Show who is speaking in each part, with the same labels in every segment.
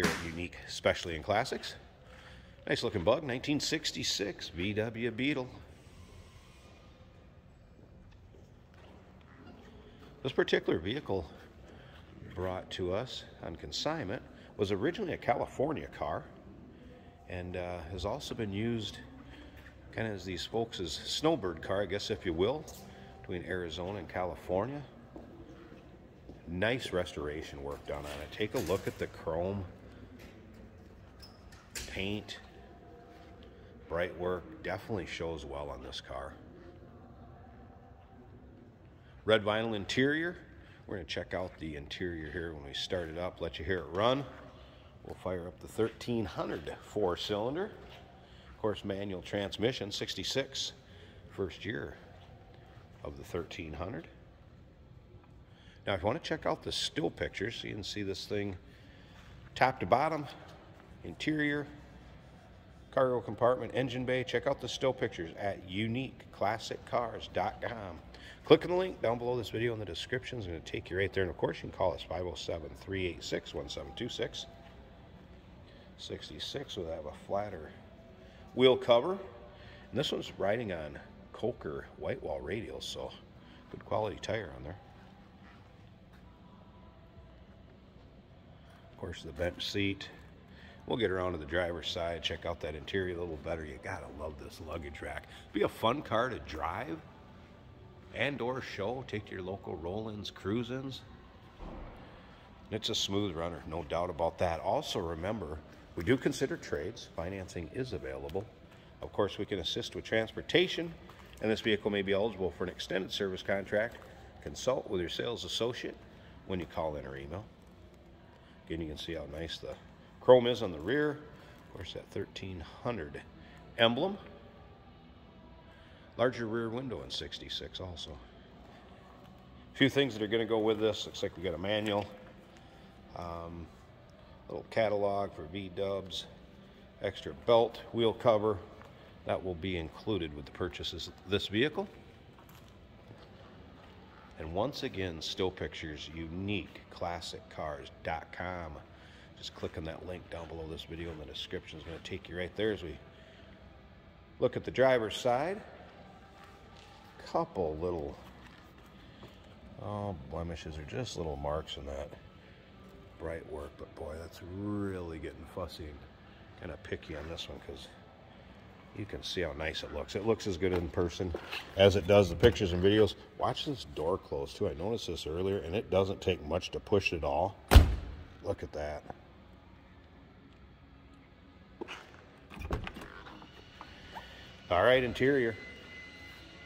Speaker 1: here at Unique Specialty and Classics. Nice looking bug, 1966 VW Beetle. This particular vehicle brought to us on consignment was originally a California car and has also been used kind of as these folks' snowbird car, I guess if you will, between Arizona and California. Nice restoration work done on it. Take a look at the chrome paint, bright work, definitely shows well on this car. Red vinyl interior. We're going to check out the interior here when we start it up, let you hear it run. We'll fire up the 1300 4-cylinder. Of course, manual transmission, 66, first year of the 1300. Now, if you want to check out the still pictures, so you can see this thing top to bottom, interior, cargo compartment, engine bay, check out the still pictures at uniqueclassiccars.com. Click on the link down below this video in the description. It's going to take you right there. And, of course, you can call us 507-386-1726. 66 will have a flatter wheel cover. And this one's riding on Coker white wall radials, so good quality tire on there. Of course, the bench seat. We'll get around to the driver's side, check out that interior a little better. You gotta love this luggage rack. Be a fun car to drive and or show. Take to your local roll-ins, cruise-ins. It's a smooth runner, no doubt about that. Also remember, we do consider trades. Financing is available. Of course, we can assist with transportation, and this vehicle may be eligible for an extended service contract. Consult with your sales associate when you call in or email. Again, you can see how nice the chrome is on the rear. Of course, that 1300 emblem. Larger rear window in 66 also. A few things that are going to go with this. Looks like we got a manual. Little catalog for V-dubs. Extra belt, wheel cover. That will be included with the purchases of this vehicle. And once again, still pictures, uniqueclassiccars.com. Just click on that link down below this video in the description. It's going to take you right there as we look at the driver's side. Couple little blemishes, or just little marks in that bright work, but boy, that's really getting fussy and kind of picky on this one, because you can see how nice it looks. It looks as good in person as it does the pictures and videos. Watch this door close too. I noticed this earlier, and it doesn't take much to push it all. Look at that. All right, interior.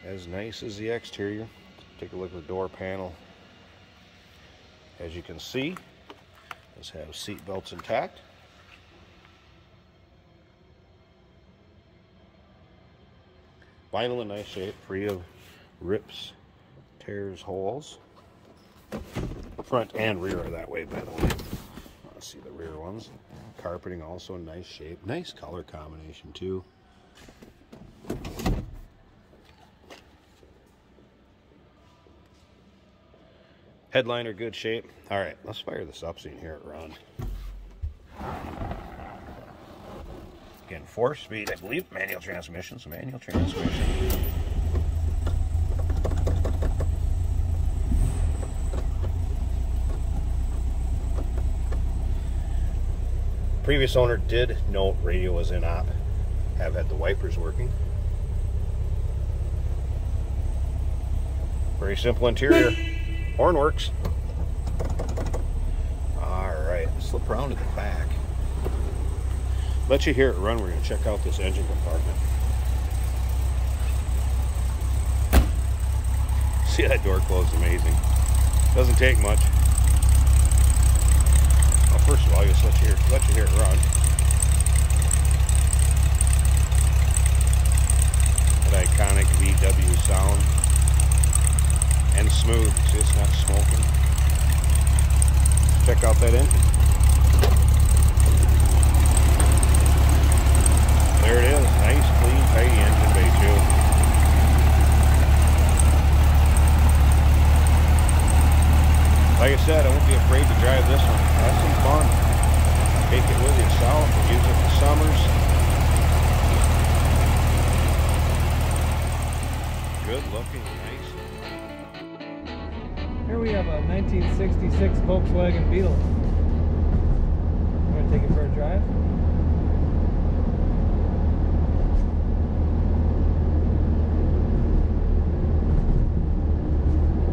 Speaker 1: As nice as the exterior. Take a look at the door panel. As you can see, this has seat belts intact. Vinyl in nice shape, free of rips, tears, holes. Front and rear are that way, by the way. Let's see the rear ones. Carpeting also in nice shape. Nice color combination too. Headliner, good shape. All right, let's fire this up so you can hear it run. Again, 4-speed, I believe, manual transmission. So manual transmission. Previous owner did note radio was in op. Have had the wipers working. Very simple interior. Horn works. Alright, slip around to the back. Let you hear it run. We're going to check out this engine compartment. See that door close? Amazing. Doesn't take much. Well, first of all, just let you hear it run. That iconic VW sound. And smooth, see it's not smoking. Check out that engine. There it is, nice, clean, tidy engine bay too. Like I said, I won't be afraid to drive this one. Have some fun. Take it with you south, use it for summers. Good looking, nice.
Speaker 2: Here we have a 1966 Volkswagen Beetle. I'm going to take it for a drive.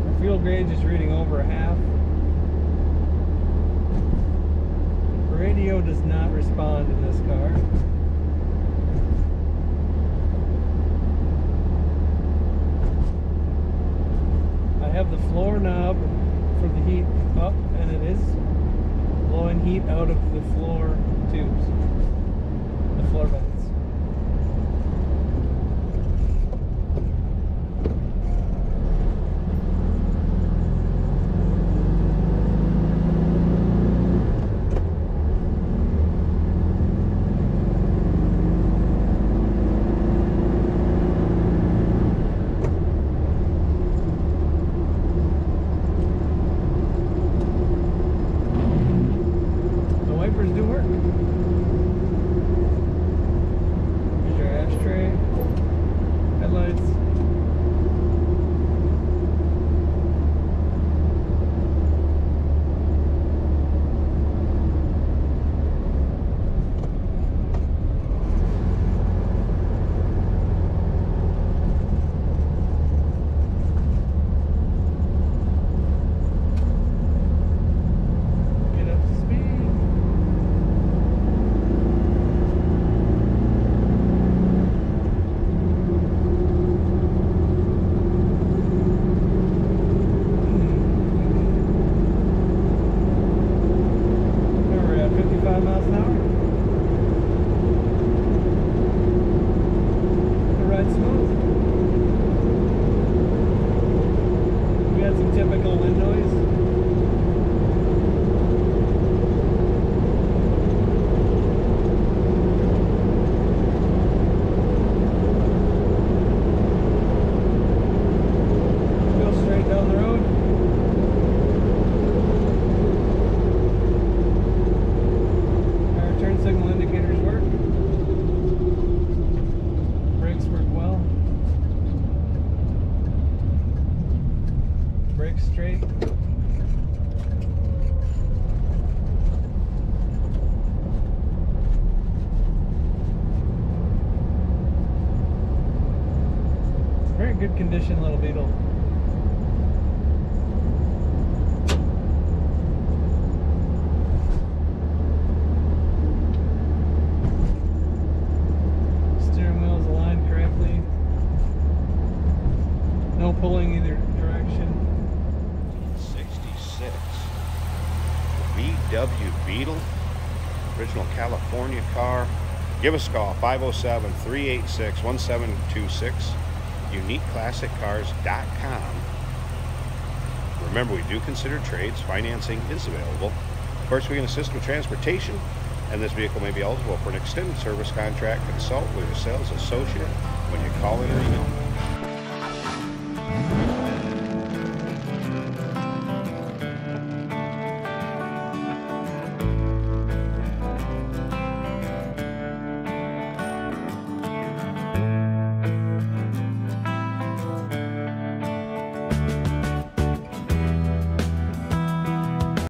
Speaker 2: Our fuel gauge is reading over a half. The radio does not respond in this car. I have the floor knob for the heat up, and it is blowing heat out of the floor tubes, the floor vents. Do work. Here's your ashtray, headlights. Get up to speed. Miles an hour. The ride's smooth. We had some typical wind noise. Go straight down the road. Turn signal indicators work. Brakes work well. Brakes straight. Very good condition little Beetle. No pulling either direction.
Speaker 1: 66. The VW Beetle. Original California car. Give us a call, 507-386-1726. UniqueClassicCars.com. Remember, we do consider trades. Financing is available. Of course, we can assist with transportation, and this vehicle may be eligible for an extended service contract. Consult with your sales associate when you call in or email.